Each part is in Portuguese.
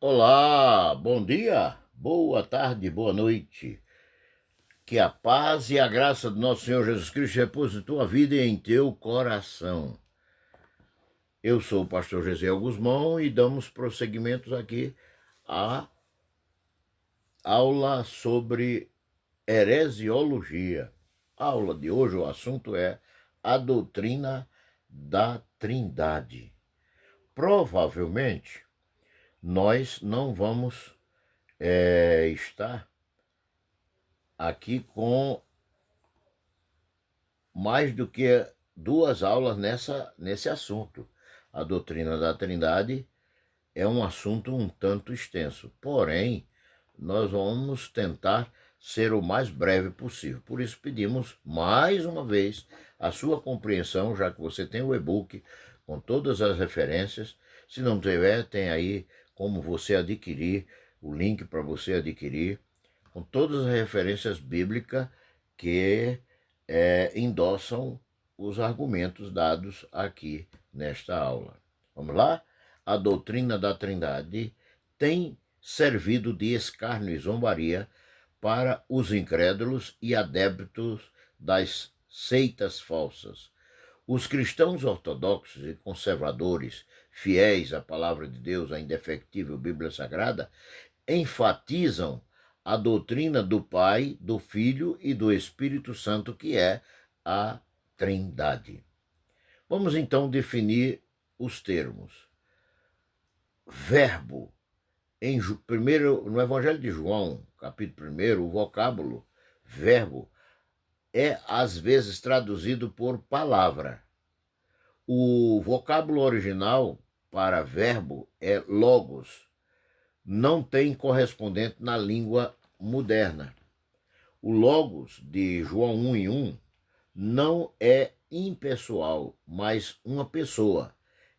Olá, bom dia, boa tarde, boa noite. Que a paz e a graça do nosso Senhor Jesus Cristo repouse em tua vida e em teu coração. Eu sou o pastor Gesiel Guzmão e damos prosseguimentos aqui à aula sobre heresiologia. A aula de hoje, o assunto é a doutrina da Trindade. Provavelmente, nós não vamos estar aqui com mais do que duas aulas nesse assunto. A doutrina da Trindade é um assunto um tanto extenso, porém, nós vamos tentar ser o mais breve possível. Por isso, pedimos mais uma vez a sua compreensão, já que você tem o e-book com todas as referências. Se não tiver, tem aí como você adquirir, o link para você adquirir, com todas as referências bíblicas que endossam os argumentos dados aqui nesta aula. Vamos lá? A doutrina da Trindade tem servido de escárnio e zombaria para os incrédulos e adeptos das seitas falsas. Os cristãos ortodoxos e conservadores, fiéis à palavra de Deus, à indefectível Bíblia Sagrada, enfatizam a doutrina do Pai, do Filho e do Espírito Santo, que é a Trindade. Vamos então definir os termos. Verbo. No Evangelho de João, capítulo 1, o vocábulo verbo é às vezes traduzido por palavra. O vocábulo original para verbo é logos. Não tem correspondente na língua moderna. O logos de João 1:1 não é impessoal, mas uma pessoa.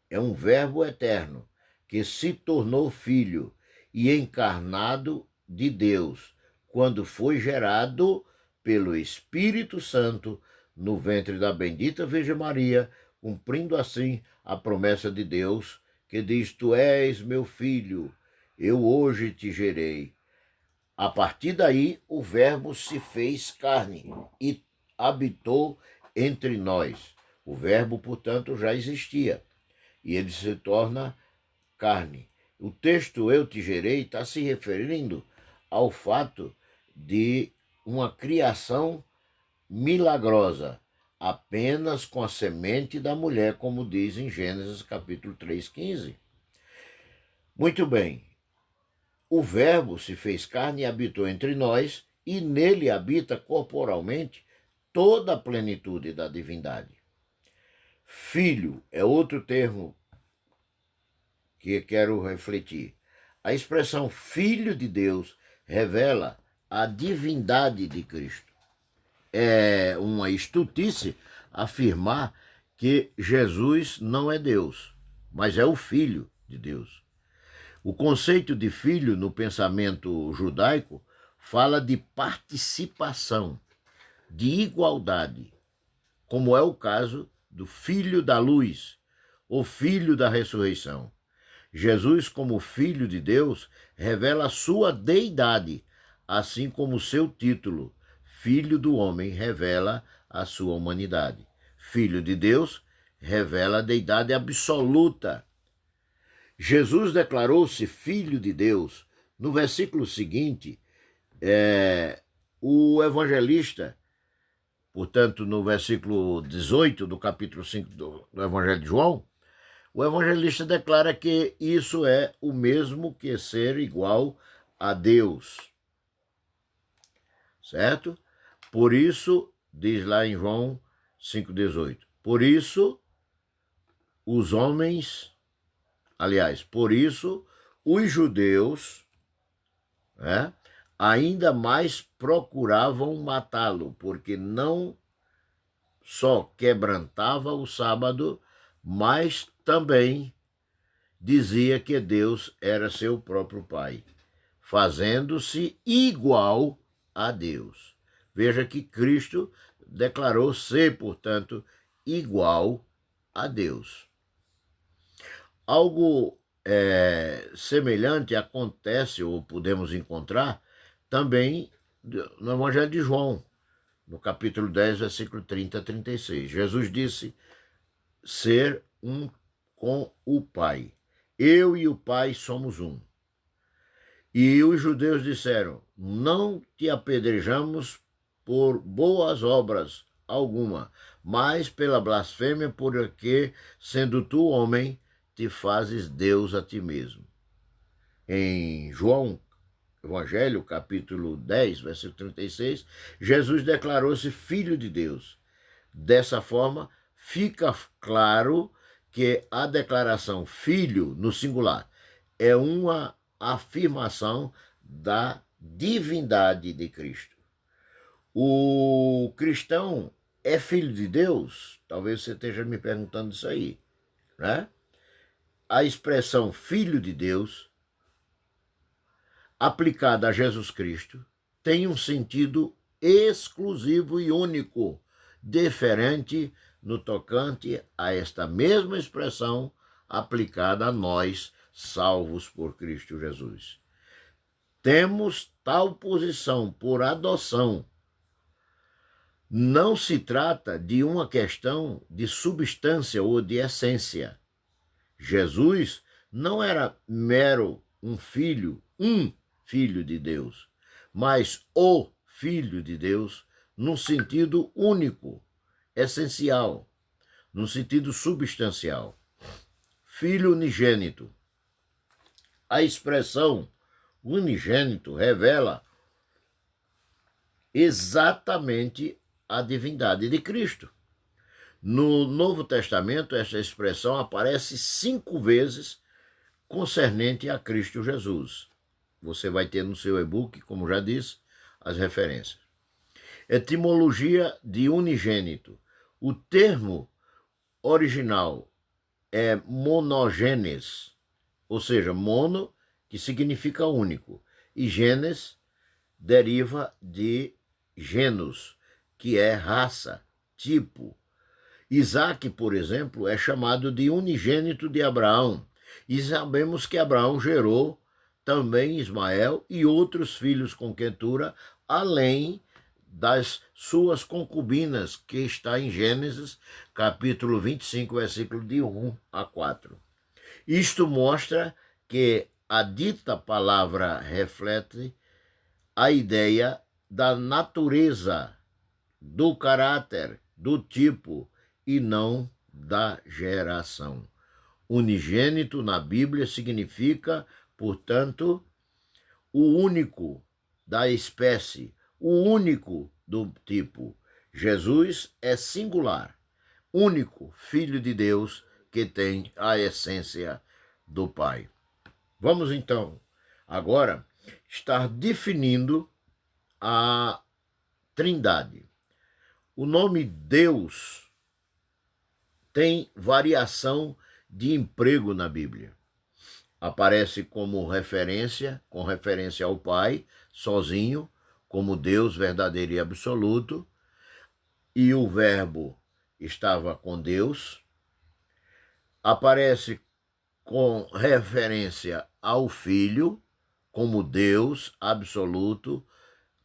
É um verbo eterno que se tornou filho e encarnado de Deus quando foi gerado pelo Espírito Santo no ventre da bendita Virgem Maria, cumprindo assim a promessa de Deus que diz: Tu és meu filho, eu hoje te gerei. A partir daí, o verbo se fez carne e habitou entre nós. O verbo, portanto, já existia e ele se torna carne. O texto Eu te gerei está se referindo ao fato de uma criação milagrosa, apenas com a semente da mulher, como diz em Gênesis capítulo 3:15. Muito bem, o verbo se fez carne e habitou entre nós, e nele habita corporalmente toda a plenitude da divindade. Filho é outro termo que quero refletir. A expressão Filho de Deus revela a divindade de Cristo. É uma estultice afirmar que Jesus não é Deus, mas é o Filho de Deus. O conceito de filho no pensamento judaico fala de participação, de igualdade, como é o caso do Filho da Luz, o Filho da Ressurreição. Jesus, como Filho de Deus, revela a sua deidade, assim como seu título, Filho do Homem, revela a sua humanidade. Filho de Deus revela a deidade absoluta. Jesus declarou-se Filho de Deus. No versículo seguinte, o evangelista, portanto, no versículo 18 do capítulo 5 do Evangelho de João, o evangelista declara que isso é o mesmo que ser igual a Deus. Certo? Por isso, diz lá em João 5,18, por isso os homens, aliás, por isso os judeus, ainda mais procuravam matá-lo, porque não só quebrantava o sábado, mas também dizia que Deus era seu próprio Pai, fazendo-se igual a Deus. Veja que Cristo declarou ser, portanto, igual a Deus. Algo semelhante acontece, ou podemos encontrar, também no Evangelho de João, no capítulo 10, versículo 30 a 36. Jesus disse ser um com o Pai. Eu e o Pai somos um. E os judeus disseram: não te apedrejamos por boas obras alguma, mas pela blasfêmia, porque, sendo tu homem, te fazes Deus a ti mesmo. Em João, Evangelho, capítulo 10, versículo 36, Jesus declarou-se Filho de Deus. Dessa forma, fica claro que a declaração filho, no singular, é uma afirmação da divindade de Cristo. O cristão é filho de Deus? Talvez você esteja me perguntando isso aí, né? A expressão filho de Deus, aplicada a Jesus Cristo, tem um sentido exclusivo e único, diferente no tocante a esta mesma expressão aplicada a nós, salvos por Cristo Jesus. Temos tal posição por adoção. Não se trata de uma questão de substância ou de essência. Jesus não era mero um filho de Deus, mas o Filho de Deus num sentido único, essencial, num sentido substancial. Filho unigênito. A expressão unigênito revela exatamente a divindade de Cristo. No Novo Testamento, esta expressão aparece 5 vezes concernente a Cristo Jesus. Você vai ter no seu e-book, como já disse, as referências. Etimologia de unigênito. O termo original é monogênes, ou seja, mono, que significa único, e genes deriva de genus, que é raça, tipo. Isaac, por exemplo, é chamado de unigênito de Abraão, e sabemos que Abraão gerou também Ismael e outros filhos com Quetura, além das suas concubinas, que está em Gênesis, capítulo 25, versículo de 1 a 4. Isto mostra que a dita palavra reflete a ideia da natureza, do caráter, do tipo, e não da geração. Unigênito na Bíblia significa, portanto, o único da espécie, o único do tipo. Jesus é singular, único Filho de Deus que tem a essência do Pai. Vamos então, agora, estar definindo a Trindade. O nome Deus tem variação de emprego na Bíblia. Aparece como referência, com referência ao Pai, sozinho, como Deus verdadeiro e absoluto, e o Verbo estava com Deus. Aparece com referência ao Filho, como Deus absoluto,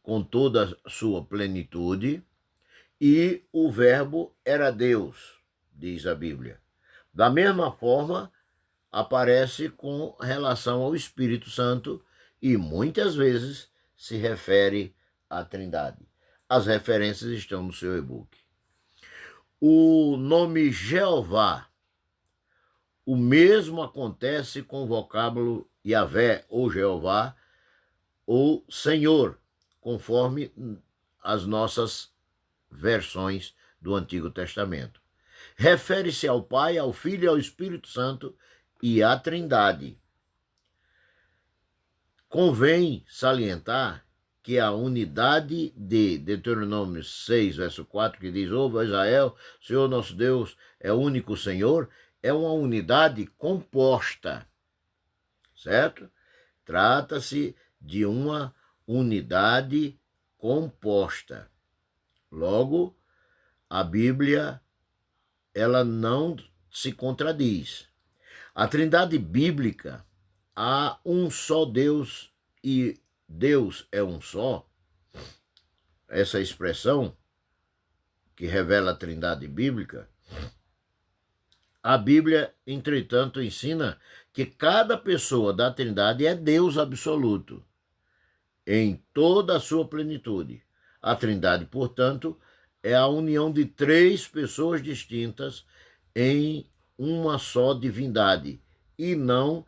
com toda a sua plenitude, e o Verbo era Deus, diz a Bíblia. Da mesma forma, aparece com relação ao Espírito Santo e muitas vezes se refere à Trindade. As referências estão no seu e-book. O nome Jeová, o mesmo acontece com o vocábulo Yahvé ou Jeová ou Senhor, conforme as nossas versões do Antigo Testamento. Refere-se ao Pai, ao Filho e ao Espírito Santo e à Trindade. Convém salientar que a unidade de Deuteronômio 6, verso 4, que diz: ouve, Israel, Senhor nosso Deus é o único Senhor, é uma unidade composta, certo? Trata-se de uma unidade composta. Logo, a Bíblia, ela não se contradiz. A Trindade bíblica, há um só Deus e Deus é um só. Essa expressão que revela a Trindade bíblica, a Bíblia, entretanto, ensina que cada pessoa da Trindade é Deus absoluto, em toda a sua plenitude. A Trindade, portanto, é a união de três pessoas distintas em uma só divindade, e não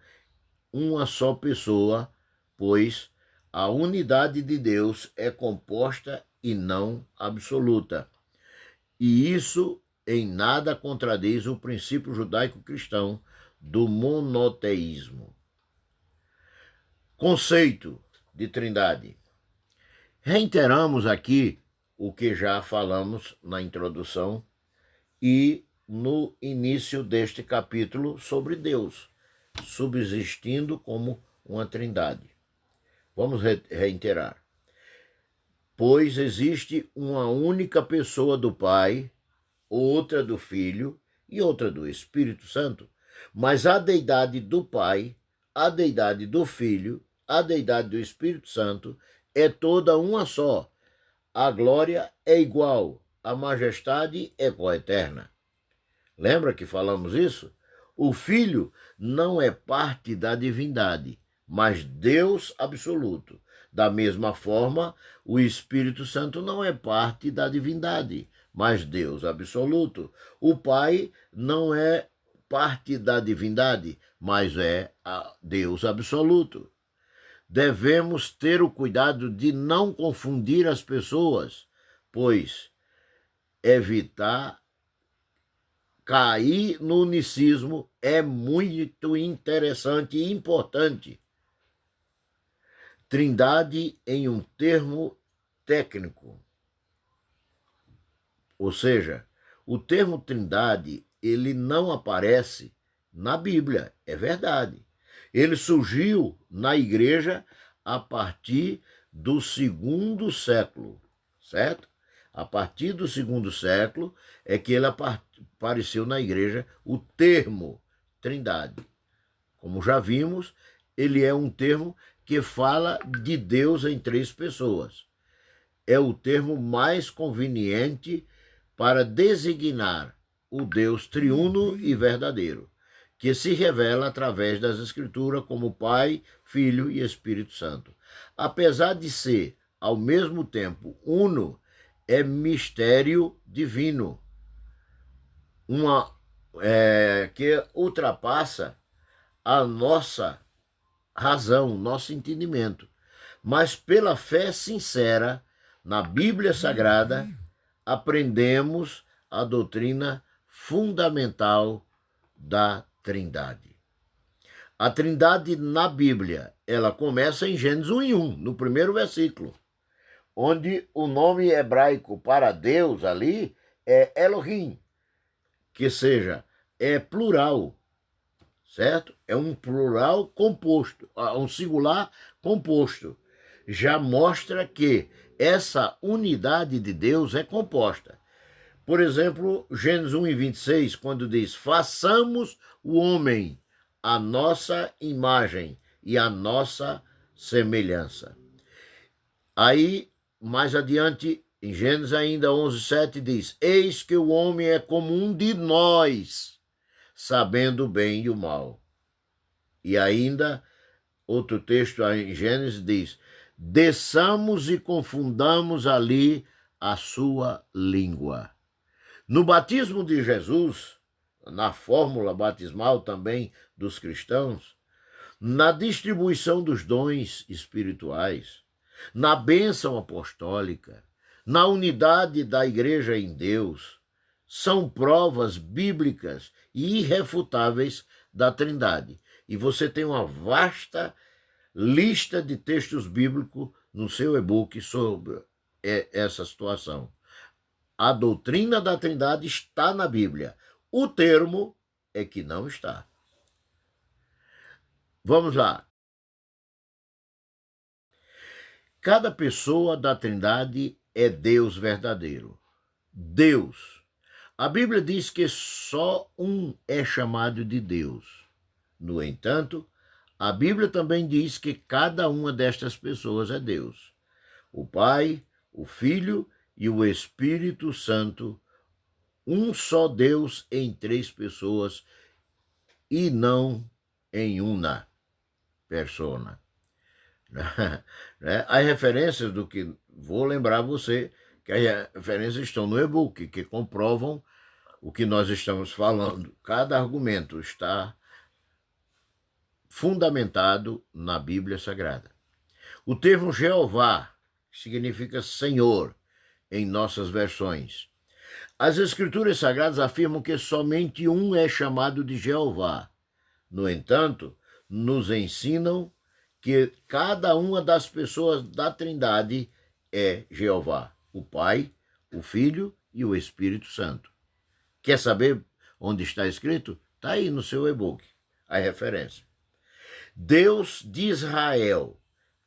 uma só pessoa, pois a unidade de Deus é composta e não absoluta. E isso em nada contradiz o princípio judaico-cristão do monoteísmo. Conceito de Trindade. Reiteramos aqui o que já falamos na introdução e no início deste capítulo sobre Deus, subsistindo como uma trindade. Vamos reiterar. Pois existe uma única pessoa do Pai, outra do Filho e outra do Espírito Santo, mas a deidade do Pai, a deidade do Filho, a deidade do Espírito Santo é toda uma só. A glória é igual, a majestade é coeterna. Lembra que falamos isso? O Filho não é parte da divindade, mas Deus absoluto. Da mesma forma, o Espírito Santo não é parte da divindade, mas Deus absoluto. O Pai não é parte da divindade, mas é Deus absoluto. Devemos ter o cuidado de não confundir as pessoas, pois evitar cair no unicismo é muito interessante e importante. Trindade em um termo técnico. Ou seja, o termo trindade, ele não aparece na Bíblia, é verdade. Ele surgiu na igreja a partir do 2º século, certo? A partir do 2º século é que ele apareceu na igreja o termo trindade. Como já vimos, ele é um termo que fala de Deus em três pessoas. É o termo mais conveniente para designar o Deus triuno e verdadeiro, que se revela através das Escrituras como Pai, Filho e Espírito Santo. Apesar de ser, ao mesmo tempo, uno, é mistério divino, que ultrapassa a nossa razão, nosso entendimento. Mas pela fé sincera na Bíblia Sagrada, aprendemos a doutrina fundamental da Trindade. A Trindade na Bíblia, ela começa em Gênesis 1:1, no primeiro versículo, onde o nome hebraico para Deus ali é Elohim, que seja, é plural, certo? É um plural composto, um singular composto. Já mostra que essa unidade de Deus é composta. Por exemplo, Gênesis 1:26, quando diz: façamos o homem à nossa imagem e à nossa semelhança. Aí, mais adiante, em Gênesis ainda 11:7 diz: eis que o homem é como um de nós, sabendo o bem e o mal. E ainda, outro texto em Gênesis diz: desçamos e confundamos ali a sua língua. No batismo de Jesus, na fórmula batismal também dos cristãos, na distribuição dos dons espirituais, na bênção apostólica, na unidade da igreja em Deus, são provas bíblicas e irrefutáveis da Trindade. E você tem uma vasta lista de textos bíblicos no seu e-book sobre essa situação. A doutrina da Trindade está na Bíblia. O termo é que não está. Vamos lá. Cada pessoa da Trindade é Deus verdadeiro. Deus. A Bíblia diz que só um é chamado de Deus. No entanto, a Bíblia também diz que cada uma destas pessoas é Deus. O Pai, o Filho e o Espírito Santo, um só Deus em três pessoas e não em uma persona. As referências do que... Vou lembrar você que as referências estão no e-book, que comprovam o que nós estamos falando. Cada argumento está fundamentado na Bíblia Sagrada. O termo Jeová significa Senhor em nossas versões. As Escrituras Sagradas afirmam que somente um é chamado de Jeová. No entanto, nos ensinam que cada uma das pessoas da Trindade é Jeová, o Pai, o Filho e o Espírito Santo. Quer saber onde está escrito? Está aí no seu e-book, a referência. Deus de Israel.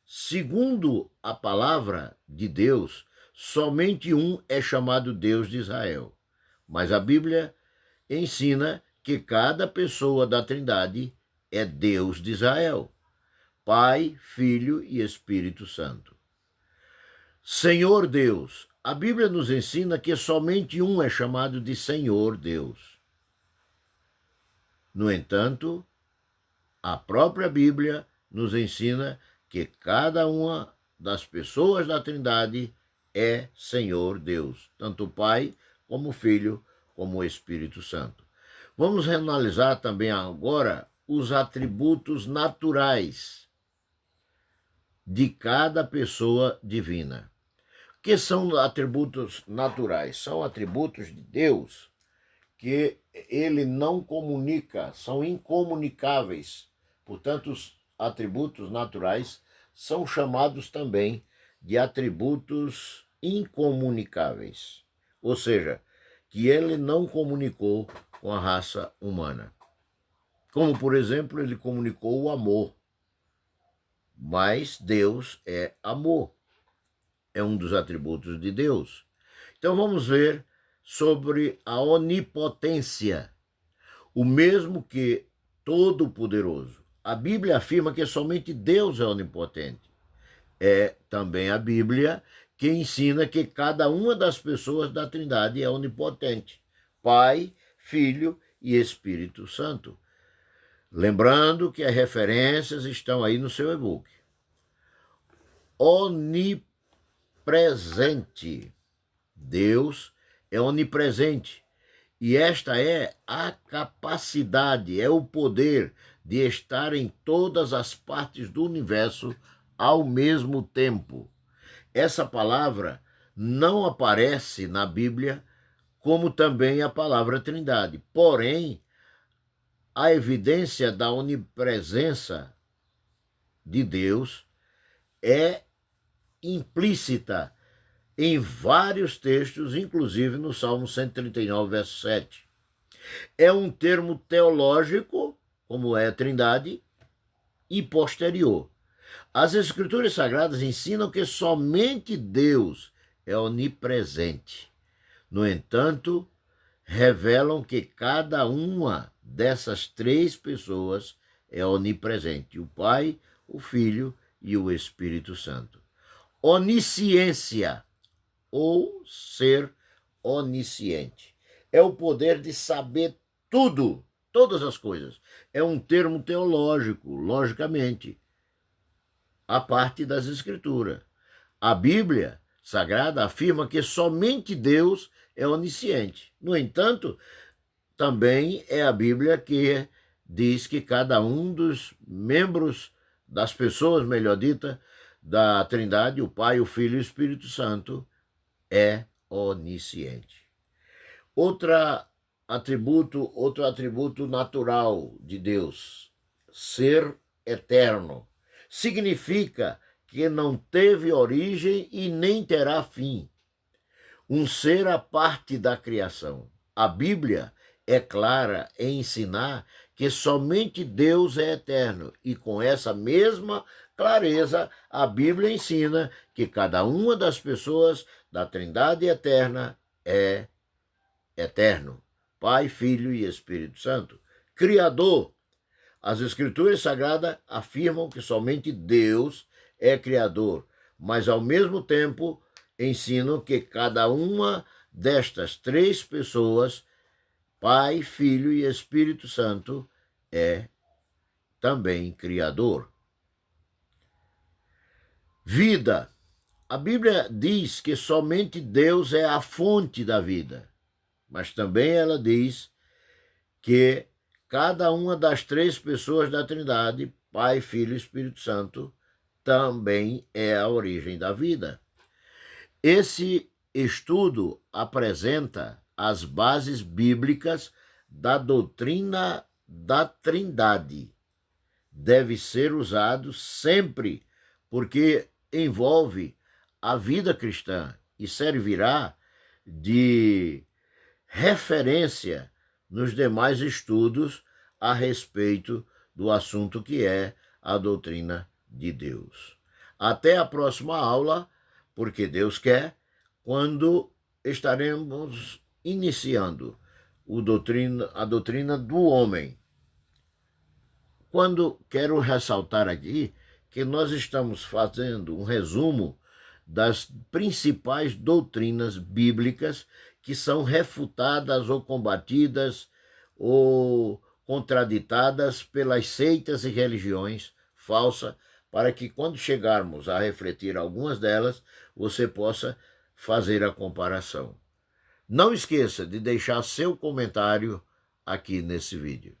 Segundo a palavra de Deus, somente um é chamado Deus de Israel. Mas a Bíblia ensina que cada pessoa da Trindade é Deus de Israel. Pai, Filho e Espírito Santo. Senhor Deus. A Bíblia nos ensina que somente um é chamado de Senhor Deus. No entanto, a própria Bíblia nos ensina que cada uma das pessoas da Trindade é Senhor Deus, tanto o Pai como o Filho, como o Espírito Santo. Vamos analisar também agora os atributos naturais de cada pessoa divina. O que são atributos naturais? São atributos de Deus que ele não comunica, são incomunicáveis. Portanto, os atributos naturais são chamados também de atributos incomunicáveis. Ou seja, que ele não comunicou com a raça humana. Como, por exemplo, ele comunicou o amor. Mas Deus é amor. É um dos atributos de Deus. Então vamos ver sobre a onipotência, o mesmo que todo-poderoso. A Bíblia afirma que somente Deus é onipotente. É também a Bíblia que ensina que cada uma das pessoas da Trindade é onipotente. Pai, Filho e Espírito Santo. Lembrando que as referências estão aí no seu e-book. Onipresente. Deus é onipresente. E esta é a capacidade, é o poder de estar em todas as partes do universo ao mesmo tempo. Essa palavra não aparece na Bíblia, como também a palavra Trindade. Porém, a evidência da onipresença de Deus é implícita em vários textos, inclusive no Salmo 139, verso 7. É um termo teológico, como é a Trindade, e posterior. As Escrituras Sagradas ensinam que somente Deus é onipresente. No entanto, revelam que cada uma dessas três pessoas é onipresente: o Pai, o Filho e o Espírito Santo. Onisciência, ou ser onisciente. É o poder de saber tudo, todas as coisas. É um termo teológico, logicamente, a parte das Escrituras. A Bíblia Sagrada afirma que somente Deus é onisciente. No entanto, também é a Bíblia que diz que cada um dos membros das pessoas, melhor dita, da Trindade, o Pai, o Filho e o Espírito Santo, é onisciente. Outro atributo natural de Deus, ser eterno, significa que não teve origem e nem terá fim. Um ser à parte da criação. A Bíblia é clara em ensinar que somente Deus é eterno, e com essa mesma clareza, a Bíblia ensina que cada uma das pessoas da Trindade eterna é eterno. Pai, Filho e Espírito Santo. Criador. As Escrituras Sagradas afirmam que somente Deus é Criador, mas ao mesmo tempo ensinam que cada uma destas três pessoas, Pai, Filho e Espírito Santo, é também Criador. Vida. A Bíblia diz que somente Deus é a fonte da vida, mas também ela diz que cada uma das três pessoas da Trindade, Pai, Filho e Espírito Santo, também é a origem da vida. Esse estudo apresenta as bases bíblicas da doutrina da Trindade. Deve ser usado sempre, porque envolve a vida cristã e servirá de referência nos demais estudos a respeito do assunto que é a doutrina de Deus. Até a próxima aula, porque Deus quer, quando estaremos iniciando a doutrina do homem. Quando quero ressaltar aqui que nós estamos fazendo um resumo das principais doutrinas bíblicas que são refutadas ou combatidas ou contraditadas pelas seitas e religiões falsas, para que quando chegarmos a refletir algumas delas, você possa fazer a comparação. Não esqueça de deixar seu comentário aqui nesse vídeo.